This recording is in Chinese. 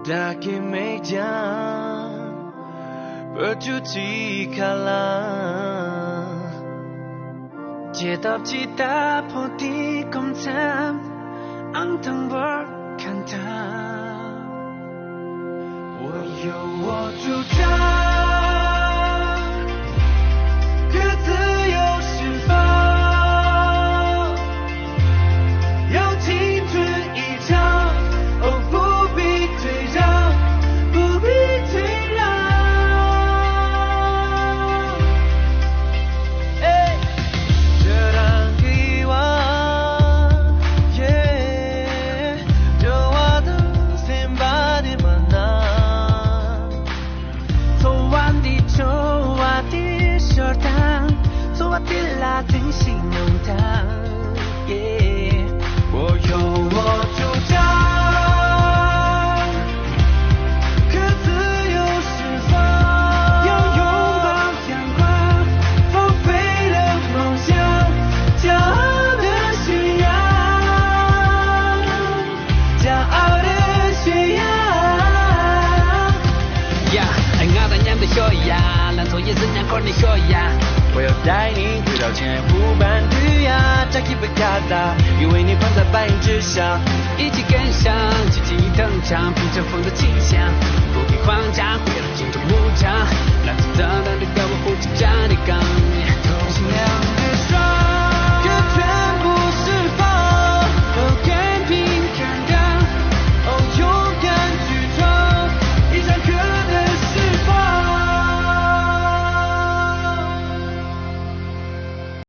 Daki meja bercuci kala Cetap cita putih komtam Angtang berkanta 我有我主张可自由释放要青春一场哦不必退让不必退让这让希望就我的先把你们拉丁形容它，我有我主张，可自由释放，要拥抱阳光，放飞了梦想，骄傲的宣扬，骄傲的宣扬。呀，爱我的年的学呀，蓝色也是年过的学呀。我要带你回到前湖畔绿芽，摘一杯咖啡，因为你放在白云之下，一起跟上，轻轻一登场，品尝风的清香，不必慌张，回到镜中牧场，蓝色的那个我不只站立岗。